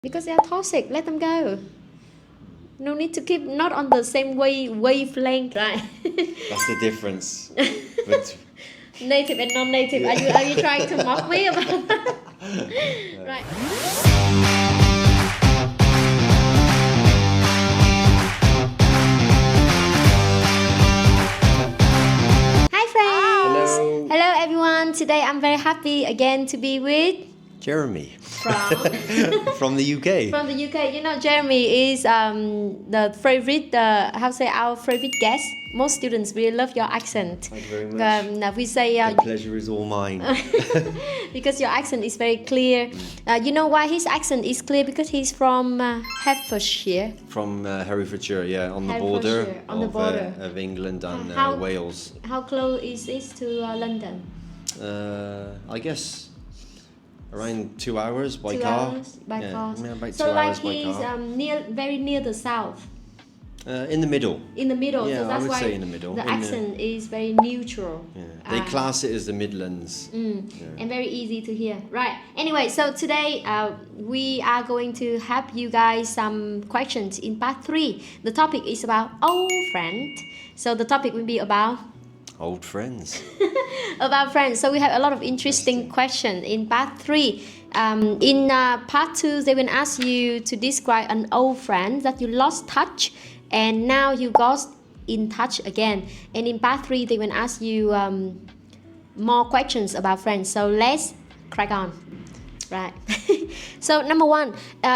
Because they are toxic. Let them go. No need to keep not on the same wavelength, right? That's the difference. But Native and non-native. Are you trying to mock me about that? Right. Hi friends. Hello. Hello everyone. Today I'm very happy again to be with Jeremy from from the UK. From the UK. You know, Jeremy is the favorite, our favorite guest. Most students really love your accent. Thank you very much. Now we say The pleasure is all mine. because your accent is very clear. You know why his accent is clear? Because he's from Hertfordshire. From Herefordshire, yeah, on the Hertfordshire, border of England and Wales. How close is this to London? I guess around 2 hours by 2 car. hours by car. Yeah, about So 2 like hours by he's car. very near the south. In the middle. In the middle, Yeah, so that's I would why say in the middle. the accent is very neutral. Yeah. They class it as the Midlands. And very easy to hear. Right. Anyway, so today we are going to help you guys some questions in part 3. The topic is about old friend. So the topic will be about Old friends. about friends. So we have a lot of interesting questions in part 3. In part 2, they will ask you to describe an old friend that you lost touch and now you got in touch again. And in part 3, they will ask you more questions about friends. So let's crack on. Right. So number 1,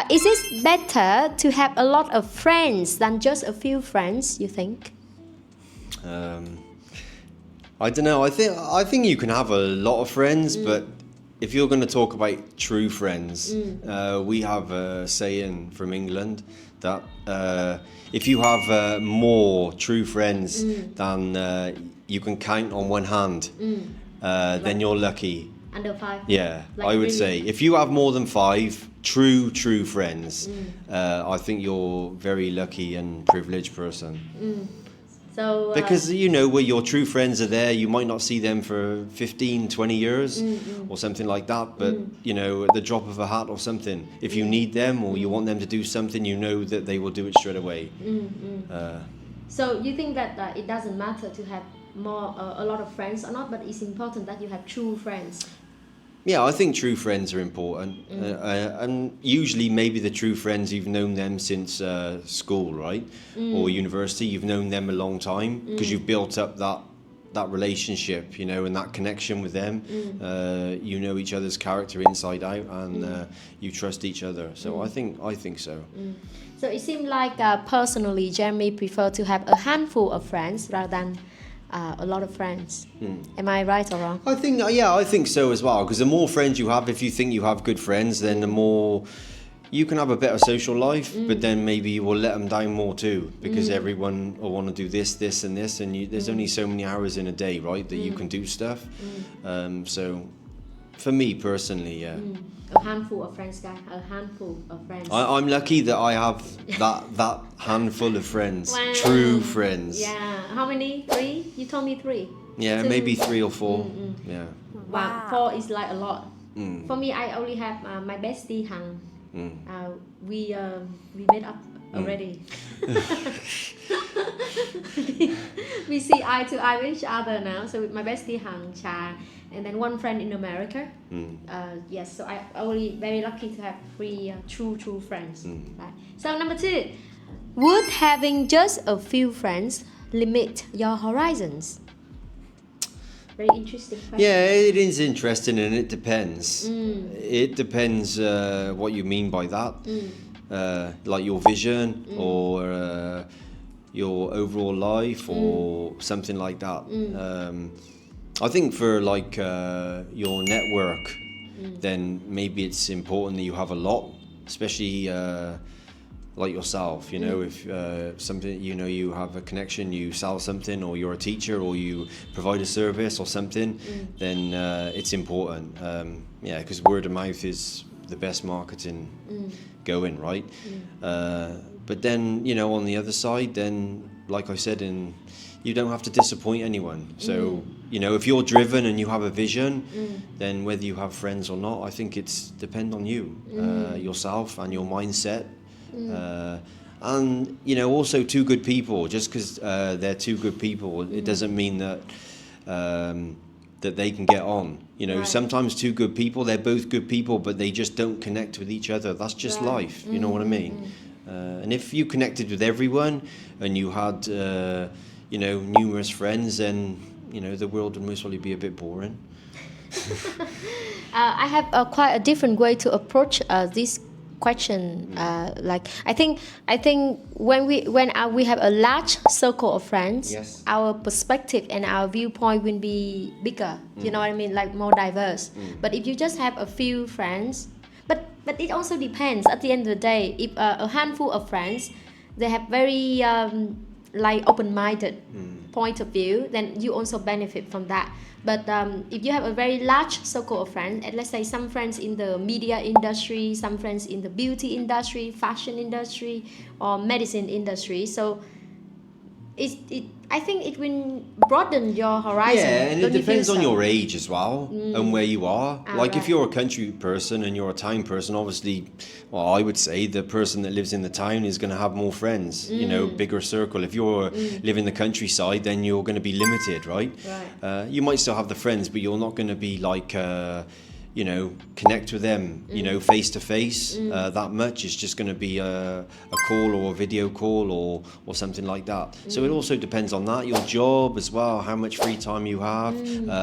is it better to have a lot of friends than just a few friends, you think? I don't know. I think you can have a lot of friends, but if you're going to talk about true friends, we have a saying from England that if you have more true friends than you can count on one hand, then you're lucky. Under 5? Yeah, Like I would really? say if you have more than 5 true friends, I think you're very lucky and privileged person. So Because, you know, where your true friends are there, you might not see them for 15, 20 years or something like that. But, you know, at the drop of a hat or something, if you need them or you want them to do something, you know that they will do it straight away. So you think that it doesn't matter to have a lot of friends or not, but it's important that you have true friends. Yeah, I think true friends are important. And usually maybe the true friends, you've known them since school, right? Or university, you've known them a long time because you've built up that relationship, you know, and that connection with them. You know each other's character inside out and you trust each other. So I think so. So it seems like personally, Jeremy prefer to have a handful of friends rather than a lot of friends. Am I right or wrong? I think so as well. Because the more friends you have, if you think you have good friends, then the more you can have a better social life. But then maybe you will let them down more too, because everyone will want to do this, and this, and there's only so many hours in a day, right, that you can do stuff. So, for me personally, yeah. A handful of friends, guy. A handful of friends. I'm lucky that I have that handful of friends, Wow. true friends. Yeah. How many? 3? You told me 3. Yeah, 2. maybe 3 or 4. Yeah. Wow. 4 is like a lot. For me, I only have my bestie Hằng. We made up already. We see eye to eye with each other now. So with my bestie Hằng, Cha, and then one friend in America. Yes, so I only very lucky to have 3 true friends. Right. So number 2, would having just a few friends limit your horizons? Very interesting question. Yeah, it is interesting and it depends. It depends what you mean by that. Like your vision or your overall life or something like that. I think for like your network, then maybe it's important that you have a lot, especially like yourself, you know, if something, you know, you have a connection, you sell something, or you're a teacher, or you provide a service or something, then it's important. Yeah, because word of mouth is the best marketing going, right? But then, you know, on the other side, then, like I said, you don't have to disappoint anyone. So, you know, if you're driven and you have a vision, then whether you have friends or not, I think it's depend on you, yourself and your mindset. And, you know, also two good people. Just because they're two good people, it doesn't mean that that they can get on. You know, sometimes two good people, they're both good people, but they just don't connect with each other. That's just life. You know what I mean? And if you connected with everyone and you had, you know, numerous friends, then, you know, the world would most probably be a bit boring. I have quite a different way to approach this question. Like I think when we have a large circle of friends, our perspective and our viewpoint will be bigger. You know what I mean? Like more diverse. But if you just have a few friends, but it also depends. At the end of the day, if a handful of friends, they have very like open-minded point of view, then you also benefit from that. But if you have a very large circle of friends, and let's say some friends in the media industry, some friends in the beauty industry, fashion industry, or medicine industry, so I think it will broaden your horizon. Yeah, and it depends on your age as well and where you are. Like if you're a country person and you're a town person, obviously, well, I would say the person that lives in the town is going to have more friends, you know, bigger circle. If you live in the countryside, then you're going to be limited, right? You might still have the friends, but you're not going to be like, you know, connect with them, you know, face to face that much. It's just going to be a call or a video call or something like that. So it also depends on that, your job as well, how much free time you have,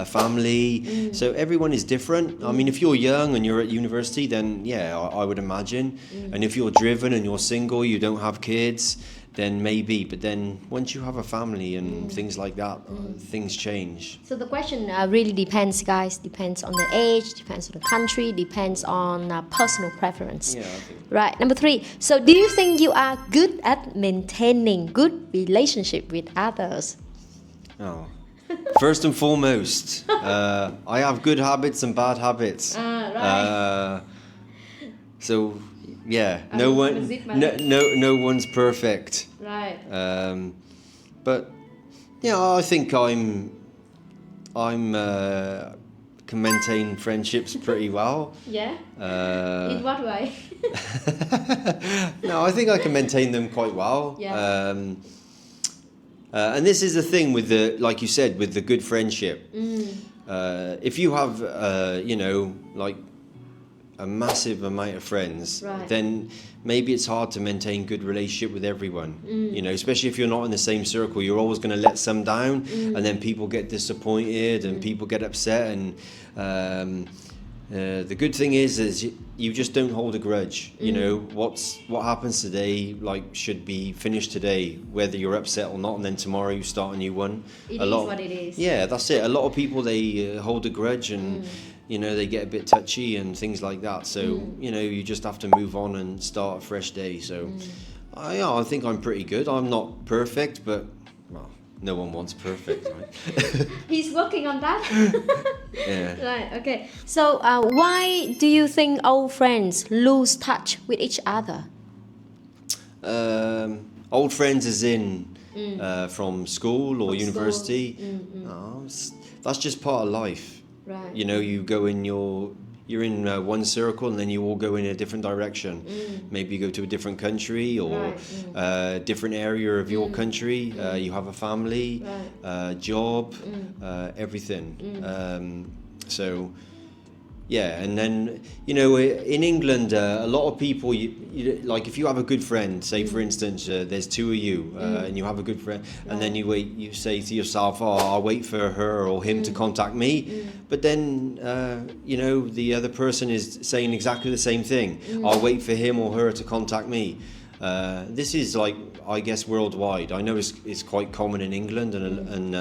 family. So everyone is different. I mean, if you're young and you're at university, then yeah, I would imagine. And if you're driven and you're single, you don't have kids, then maybe. But then once you have a family and things like that, things change. So the question really depends, guys. Depends on the age, depends on the country, depends on personal preference. Yeah, I think. Right. Number 3. So do you think you are good at maintaining good relationship with others? Oh. First and foremost, I have good habits and bad habits. So yeah, no one's perfect. Right. But yeah, I think I'm can maintain friendships pretty well. Yeah. In what way? No, I think I can maintain them quite well. Yeah. And this is the thing with the, like you said, with the good friendship. If you have, you know, like a massive amount of friends, then maybe it's hard to maintain good relationship with everyone. You know, especially if you're not in the same circle, you're always going to let some down, and then people get disappointed and people get upset. And the good thing is you just don't hold a grudge. You know, what happens today, like, should be finished today, whether you're upset or not, and then tomorrow you start a new one. It is what it is. Yeah, that's it. A lot of people, they hold a grudge and you know, they get a bit touchy and things like that. So, you know, you just have to move on and start a fresh day. So, I think I'm pretty good. I'm not perfect, but, well, no one wants perfect, right? He's working on that. Yeah. Right, okay. So, why do you think old friends lose touch with each other? Old friends as in from school or university. That's just part of life. Right. You know, you go in you're in one circle and then you all go in a different direction. Maybe you go to a different country or a different area of your country. You have a family, job, everything. So, yeah, and then, you know, in England, a lot of people, you, like if you have a good friend, say for instance, there's two of you and you have a good friend, and then you say to yourself, oh, I'll wait for her or him to contact me. But then, you know, the other person is saying exactly the same thing. I'll wait for him or her to contact me. This is like, I guess, worldwide. I know it's quite common in England and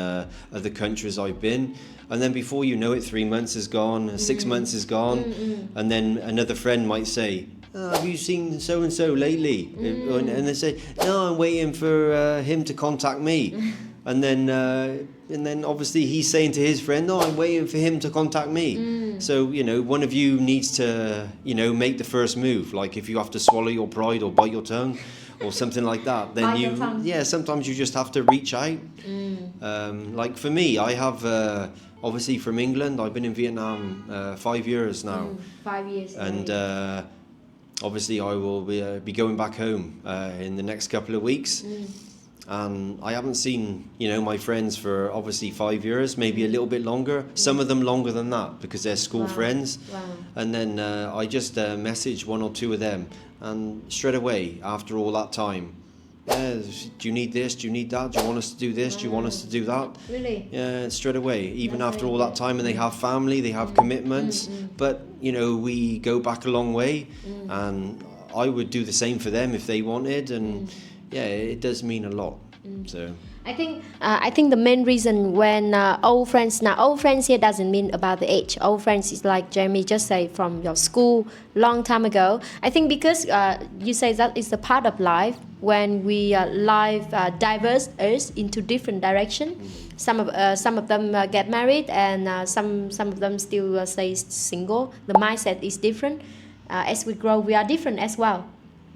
other countries I've been. And then before you know it, 3 months is gone, 6 months is gone, and then another friend might say, oh, have you seen so-and-so lately? And they say, no, I'm waiting for him to contact me. And then obviously he's saying to his friend, no, I'm waiting for him to contact me. So, you know, one of you needs to, you know, make the first move. Like if you have to swallow your pride or bite your tongue or something like that, then Bite your tongue. yeah, sometimes you just have to reach out. Like for me, I have, obviously from England, I've been in Vietnam 5 years now. 5 years. And obviously I will be going back home in the next couple of weeks. And I haven't seen, you know, my friends for obviously 5 years, maybe a little bit longer. Some of them longer than that because they're school friends. And then I just messaged one or two of them, and straight away after all that time, do you need this? Do you need that? Do you want us to do this? Do you want us to do that? Really? Yeah, straight away. Even after all that time, and they have family, they have commitments. But you know, we go back a long way, and I would do the same for them if they wanted. And yeah, it does mean a lot. So I think the main reason when old friends here doesn't mean about the age. Old friends is like Jeremy just said, from your school long time ago. I think because you say that it's a part of life when we life diverse us into different direction. Some of them get married, and some of them still stay single. The mindset is different. As we grow, we are different as well.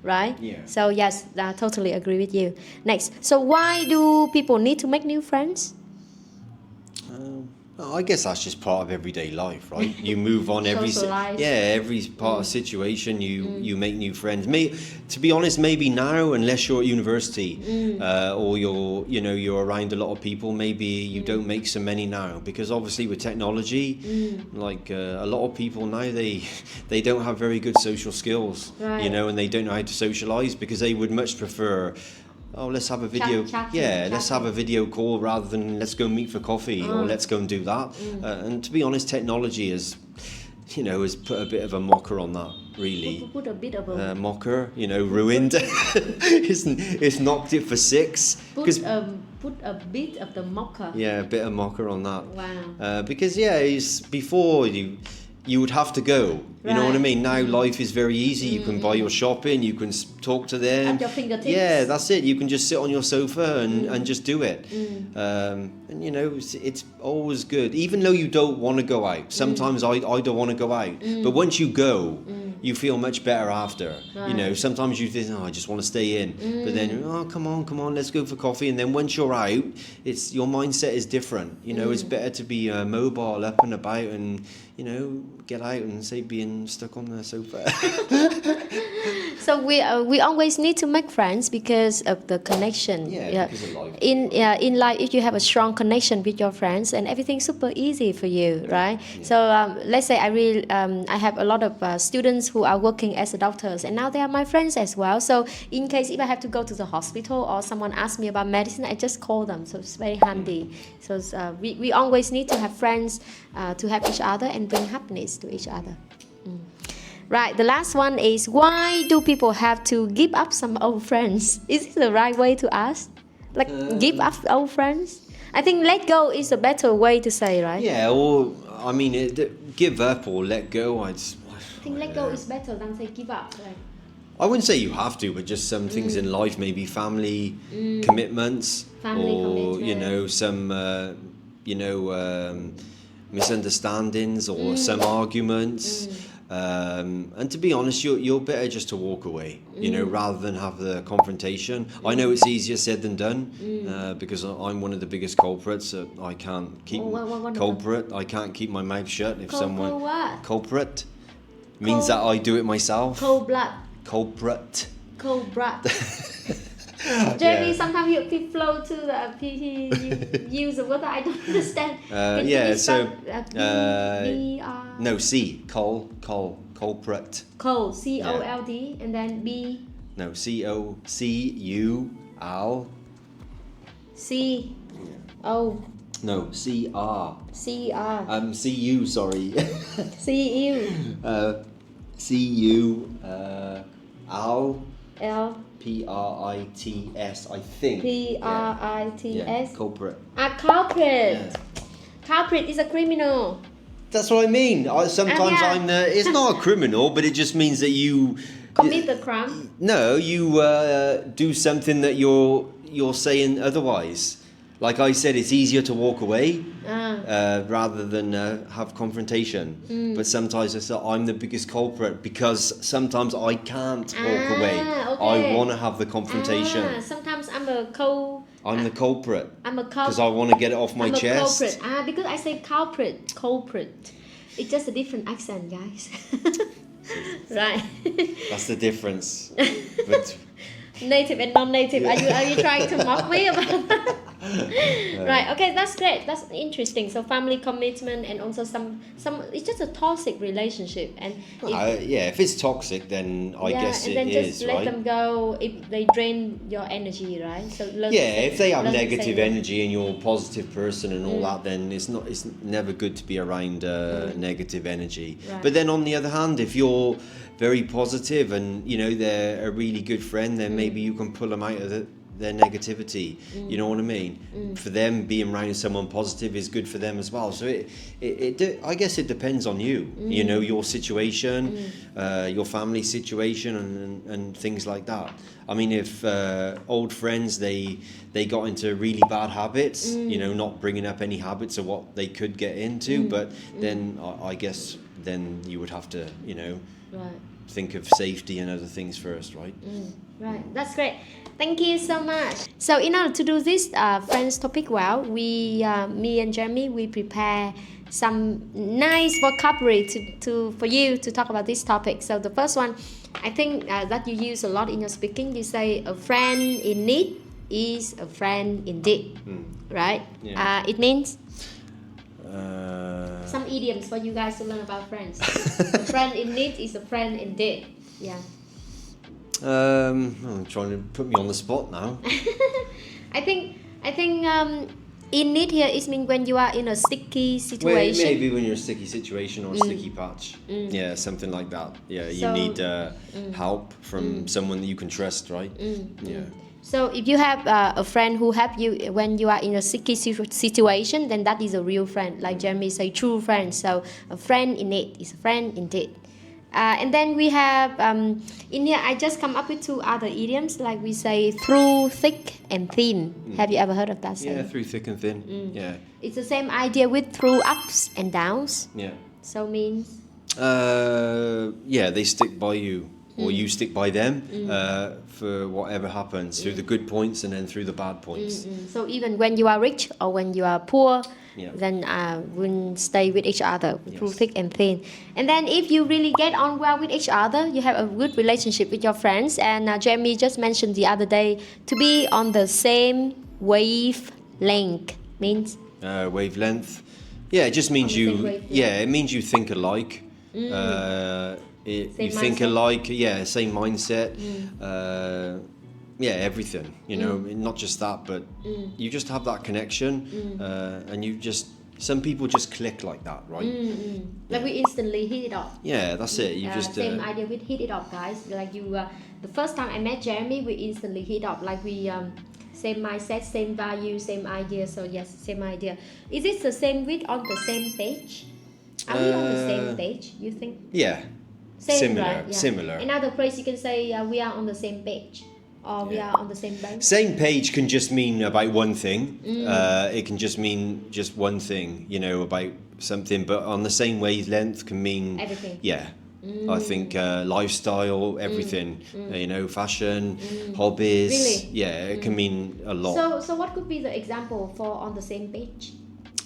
Right? Yeah. So yes, I totally agree with you. Next, so why do people need to make new friends? I guess that's just part of everyday life, right? You move on every part of situation. You make new friends. To be honest, maybe now, unless you're at university or you're around a lot of people, maybe you don't make so many now, because obviously with technology, like a lot of people now, they don't have very good social skills, you know, and they don't know how to socialize because they would much prefer, oh, let's have a video. Let's have a video call rather than let's go meet for coffee or let's go and do that. And to be honest, technology has put a bit of a mocker on that. Really, put a bit of a mocker. You know, ruined. it's knocked it for 6. Put a bit of the mocker. Yeah, a bit of mocker on that. Wow. Because it's before you would have to go. You know what I mean? Now life is very easy. You can buy your shopping. You can talk to them. At your fingertips. Yeah, that's it. You can just sit on your sofa and just do it. And you know, it's always good. Even though you don't want to go out. Sometimes I don't want to go out. But once you go, you feel much better after. You know, sometimes you think, oh, I just want to stay in. But then, oh, come on, let's go for coffee. And then once you're out, your mindset is different. You know, it's better to be mobile, up and about, and you know, get out and say being stuck on the sofa. So we always need to make friends because of the connection. Because of life. In life, if you have a strong connection with your friends, and everything's super easy for you, right? So let's say I have a lot of students who are working as doctors, and now they are my friends as well. So in case if I have to go to the hospital or someone asks me about medicine, I just call them. So it's very handy. So we always need to have friends to help each other and bring happiness to each other. Right, the last one is, why do people have to give up some old friends? Is it the right way to ask? Like, give up old friends? I think let go is a better way to say, right? Yeah, or I mean, give up or let go. I think let go is better than say give up. Right? I wouldn't say you have to, but just some things in life, maybe family commitments, or you know, some misunderstandings or some arguments. And to be honest, you're better just to walk away, you know, rather than have the confrontation. I know it's easier said than done, because I'm one of the biggest culprits. I can't keep I can't keep my mouth shut if someone culprit means that I do it myself. Cold blood. Culprit. Jeremy, sometimes he flow to he use a word that I don't understand. No, C, culprit. Cold, C-O-L-D, and then B. No, C-O-C-U-L. C-O. No, C-R. C-R. C-U, sorry. C-U. C-U-L. L. P-R-I-T-S, I think. P-R-I-T-S? Culprit. Culprit. Yeah. Culprit is a criminal. That's what I mean. Sometimes it's not a criminal, but it just means that you commit the crime. No, you do something that you're saying otherwise. Like I said, it's easier to walk away rather than have confrontation. But sometimes I say I'm the biggest culprit because sometimes I can't walk away. Okay. I want to have the confrontation. Sometimes I'm the culprit. I'm a culprit. Because I want to get it off my chest. Culprit. Because I say culprit. It's just a different accent, guys. Right. That's the difference. But native and non-native. Are you trying to mock me about that? Right. Okay, that's great. That's interesting. So family commitment and also some it's just a toxic relationship and if it's toxic then I guess and it then is, just let right? them go if they drain your energy, right? So if they have negative energy and you're a positive person and all that, then it's never good to be around negative energy. Right. But then on the other hand, if you're very positive and you know they're a really good friend, then maybe you can pull them out of their negativity. You know what I mean? For them, being around someone positive is good for them as well. So I guess it depends on you. You know, your situation, your family situation, and things like that. I mean, if old friends they got into really bad habits, you know, not bringing up any habits of what they could get into, but then I guess then you would have to, you know, think of safety and other things first, right? Right, that's great. Thank you so much. So in order to do this French topic well, me and Jeremy, we prepare some nice vocabulary for you to talk about this topic. So the first one, I think that you use a lot in your speaking. You say a friend in need is a friend indeed, right? Yeah. It means some idioms for you guys to learn about friends. A friend in need is a friend indeed. Yeah. I'm trying to put me on the spot now. I think in need here is mean when you are in a sticky situation. Well, maybe when you're in a sticky situation or a sticky patch. Yeah, something like that. Yeah, you need help from someone that you can trust, right? Yeah. So if you have a friend who help you when you are in a sticky situation, then that is a real friend. Like Jeremy say, true friend. So a friend in need is a friend indeed. And then we have in here I just come up with two other idioms, like we say through thick and thin. Have you ever heard of that saying? Yeah, through thick and thin. Yeah. It's the same idea with through ups and downs. Yeah. So means they stick by you or you stick by them for whatever happens, through the good points and then through the bad points. So even when you are rich or when you are poor, yeah, then we'll stay with each other through thick and thin. And then if you really get on well with each other, you have a good relationship with your friends. And Jeremy just mentioned the other day to be on the same wavelength means wavelength. Yeah, it just means it means you think alike. You think alike. Yeah, same mindset. Everything, you know, not just that, but you just have that connection, and some people just click like that, right? Like we instantly hit it off. Yeah, that's it. You just same idea with hit it off, guys. Like you, the first time I met Jeremy, we instantly hit off. Like we same mindset, same value, same idea. So yes, same idea. Is it the same with on the same page? Are we on the same page? You think? Yeah. Same, similar. right? Yeah. Similar. Another phrase you can say we are on the same page. Or we are on the same page. Same page can just mean about one thing. It can just mean just one thing, you know, about something. But on the same wavelength can mean everything. Yeah, I think lifestyle, everything. You know, fashion, hobbies. Really? Yeah, it can mean a lot. So what could be the example for on the same page?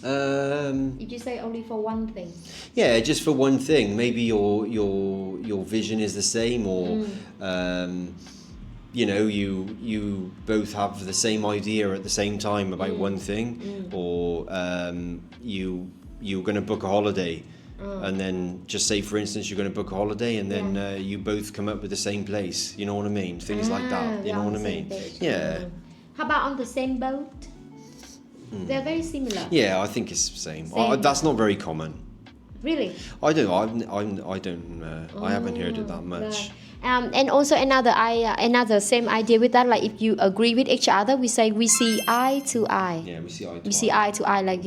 If you say only for one thing. Yeah, just for one thing. Maybe your vision is the same, or you know, you both have the same idea at the same time about one thing, or you're going to book a holiday, and then just say, for instance, you're going to book a holiday, and then you both come up with the same place. You know what I mean? Things like that. You know what I mean? Yeah. How about on the same boat? They're very similar. Yeah, I think it's the same. That's not very common. Really? I don't know. I haven't heard it that much. Right. And also another same idea with that, like if you agree with each other, we say we see eye to eye. Yeah, we see eye to eye. We see eye to eye, like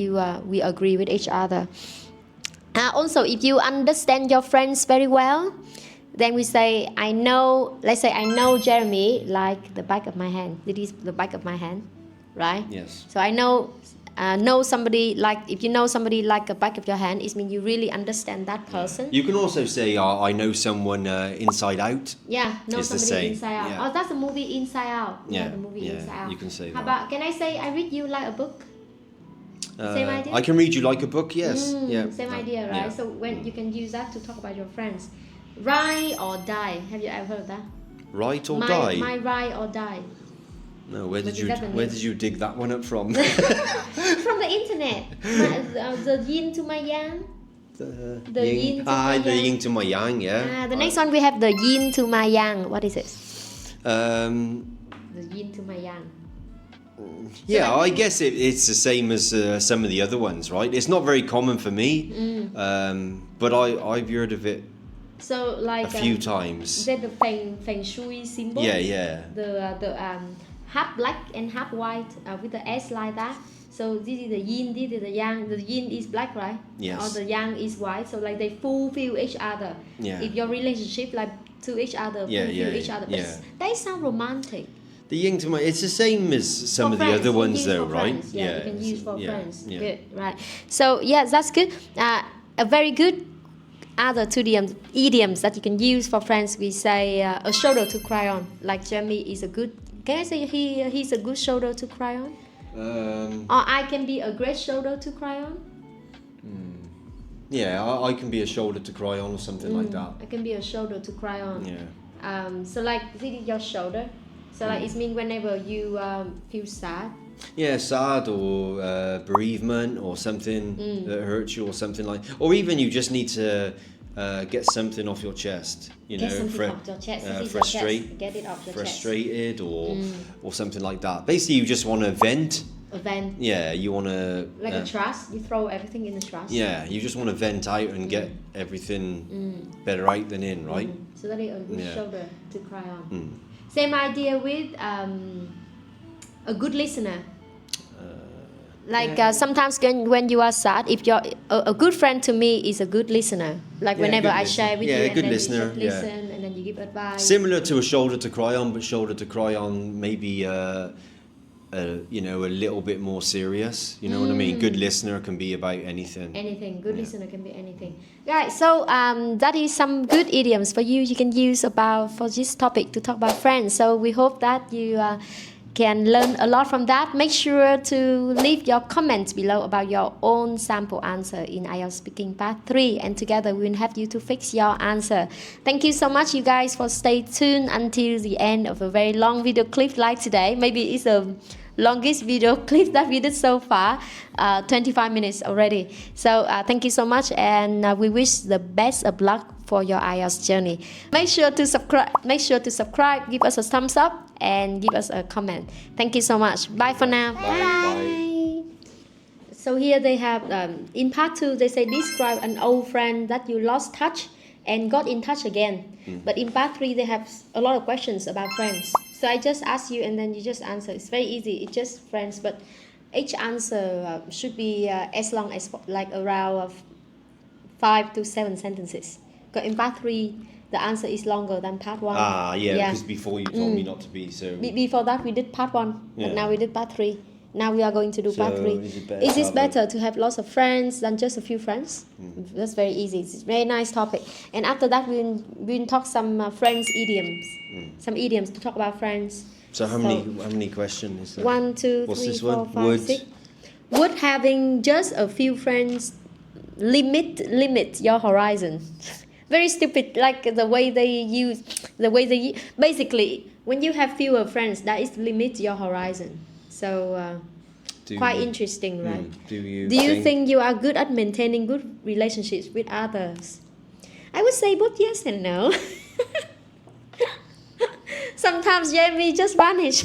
we agree with each other. Also, if you understand your friends very well, then we say I know. Let's say I know Jeremy like the back of my hand. This is the back of my hand. right? Yes. So I know somebody, like if you know somebody like the back of your hand, it means you really understand that person. You can also say, I know someone inside out. Yeah, know It's the somebody same. inside out. Yeah. Oh, that's the movie Inside Out. Yeah, the movie yeah, Inside Out. you can say How that. about, can I say I read you like a book? Same idea? I can read you like a book, yes. Yeah. Same idea, right? Yeah. So when you can use that to talk about your friends. Ride or die. Have you ever heard of that? Right or die? My ride or die. No, where did you dig that one up from? From the internet. The yin to my yang. The yin to my yang, yeah. The next one we have the yin to my yang. What is it? The yin to my yang. Yeah, I guess it's the same as some of the other ones, right? It's not very common for me, but I've heard of it so like a few times. Then the feng shui symbol. Yeah. The half black and half white with the S like that. So this is the yin, this is the yang. The yin is black, right? Yes. Or the yang is white. So like they fulfill each other. Yeah. If your relationship like to each other, fulfill each other. Yeah. They sound romantic. The yin to my, it's the same as some of the other ones though, right? Friends. Yeah, you can use for friends. Yeah. Good, right. So yeah, that's good. A very good other two idioms that you can use for friends. We say a shoulder to cry on. Like Jeremy is a good, can I say he's a good shoulder to cry on? Or I can be a great shoulder to cry on? Yeah, I can be a shoulder to cry on or something like that. I can be a shoulder to cry on. Yeah. So like this is your shoulder. So like it means whenever you feel sad. Yeah, sad or bereavement or something that hurts you or something like, or even you just need to get something off your chest. You Get know, something off your chest. Get it off your frustrated or something like that. Basically, you just want to vent. A vent. Yeah, you want to like a trash. You throw everything in the trash. Yeah, you just want to vent out and get everything better out than in, right? So that is a good shoulder to cry on. Same idea with a good listener. Like sometimes when you are sad, if you're a good friend to me is a good listener. Like whenever I share with you, a good and then listener, you just listen and then you give advice. Similar to a shoulder to cry on, but shoulder to cry on maybe you know, a little bit more serious. You know what I mean? Good listener can be about anything. Anything. Good listener can be anything. Right. So that is some good idioms for you. You can use for this topic to talk about friends. So we hope that you can learn a lot from that. Make sure to leave your comments below about your own sample answer in IELTS Speaking Part 3, and together we will help you to fix your answer. Thank you so much, you guys, for stay tuned until the end of a very long video clip like today. Maybe it's the longest video clip that we did so far, 25 minutes already. So thank you so much, and we wish the best of luck for your IELTS journey. Make sure to subscribe, give us a thumbs up, and give us a comment. Thank you so much. Bye for now. Bye. So here they have in part 2 they say describe an old friend that you lost touch and got in touch again. But in part 3 they have a lot of questions about friends. So I just ask you and then you just answer. It's very easy. It's just friends, but each answer should be as long as like around 5 to 7 sentences. Because in part 3 the answer is longer than part 1. Because before you told me not to be so. Before that we did part 1, but now we did part 3. Now we are going to do part 3. Is it better to have lots of friends than just a few friends? That's very easy. It's a very nice topic. And after that we'll talk some friends idioms. Some idioms to talk about friends. So how many questions is that? 1, 2, What's 3, this 4, one? 5, 6. Would having just a few friends limit your horizon? Very stupid, like the way they basically when you have fewer friends, that is limit your horizon. So quite interesting, right? Do you think you are good at maintaining good relationships with others? I would say both yes and no. Sometimes Jamie just vanish.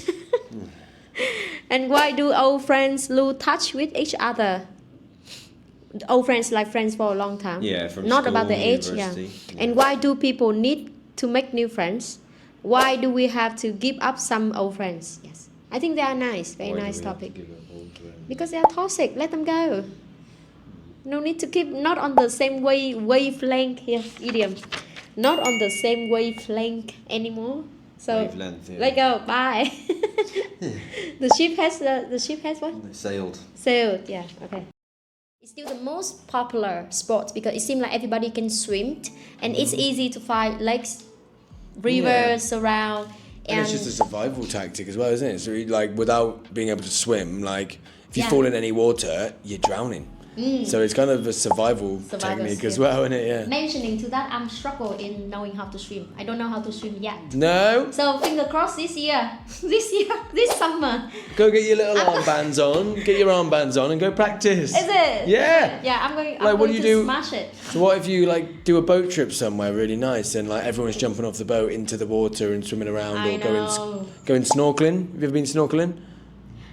And why do old friends lose touch with each other? Old friends like friends for a long time. Yeah, from not school, about the age. university. And why do people need to make new friends? Why do we have to give up some old friends? Yes, I think they are nice. Very nice topic. Because they are toxic. Let them go. No need to keep not on the same wavelength here. Idiom. Not on the same wavelength anymore. So Wavelength, yeah. let go. Bye. The ship has what? Sailed. Sailed. Yeah. Okay. It's still the most popular sport because it seems like everybody can swim, and it's easy to find lakes, rivers around. And it's just a survival tactic as well, isn't it? So like without being able to swim, like if you fall in any water, you're drowning. So it's kind of a survival technique as well, isn't it? Yeah. Mentioning to that, I'm struggle in knowing how to swim. I don't know how to swim yet. No. So finger crossed this summer. Go get your little armbands on. Get your armbands on and go practice. Is it? Yeah. Yeah, I'm going. Like, I'm what going do to you do? smash it. So what if you like do a boat trip somewhere really nice and like everyone's jumping off the boat into the water and swimming around I or know. going snorkeling? Have you ever been snorkeling?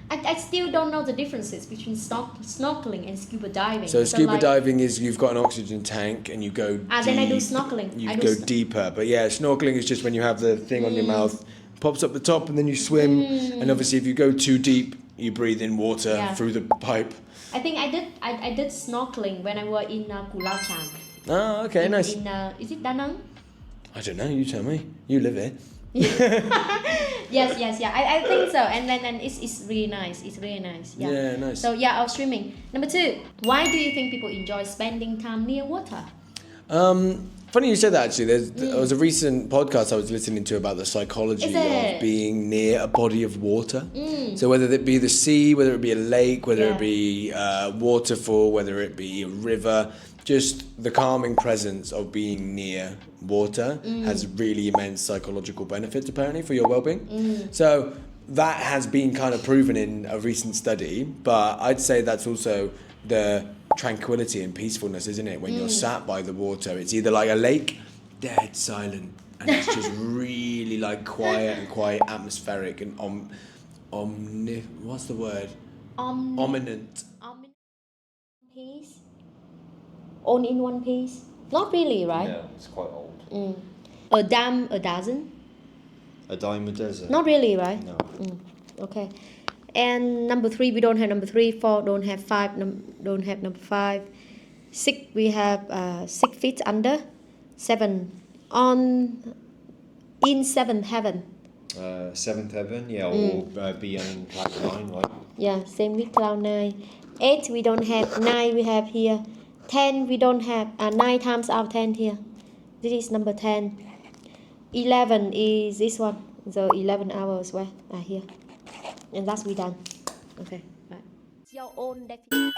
I still don't know the differences between snorkeling and scuba diving. So scuba diving is you've got an oxygen tank and you go deep. Then I do snorkeling. You go deeper. But yeah, snorkeling is just when you have the thing on your mouth, pops up the top and then you swim. And obviously if you go too deep, you breathe in water through the pipe. I think I did snorkeling when I was in Chan. Oh, okay, nice. Is it Da Nang? I don't know, you tell me. You live here. Yes, yeah. I think so. And then it's really nice. It's really nice. Yeah. Yeah, nice. So yeah, I was swimming. Number 2, why do you think people enjoy spending time near water? Funny you said that actually. There was a recent podcast I was listening to about the psychology of being near a body of water. So whether it be the sea, whether it be a lake, whether it be a waterfall, whether it be a river, just the calming presence of being near water has really immense psychological benefits apparently for your well-being. So that has been kind of proven in a recent study, but I'd say that's also the tranquility and peacefulness, isn't it? When you're sat by the water, it's either like a lake, dead silent, and it's just really like quiet and quite atmospheric and what's the word? Ominent. Piece. All in one piece. Not really, right? Yeah, it's quite old. A dime a dozen. A dime a dozen. Not really, right? No. Okay. And number 3, we don't have number 3. 4, don't have 5. Don't have number 5. 6, we have 6 feet under. 7, in 7th heaven. 7th heaven, or be in cloud 9, right? Yeah, same with cloud 9. 8, we don't have. 9, we have here. 10, we don't have. 9 times out of 10 here. This is number 10. 11 is this one. So 11 hours where are here. And that's we done. Okay, right. Your own definition.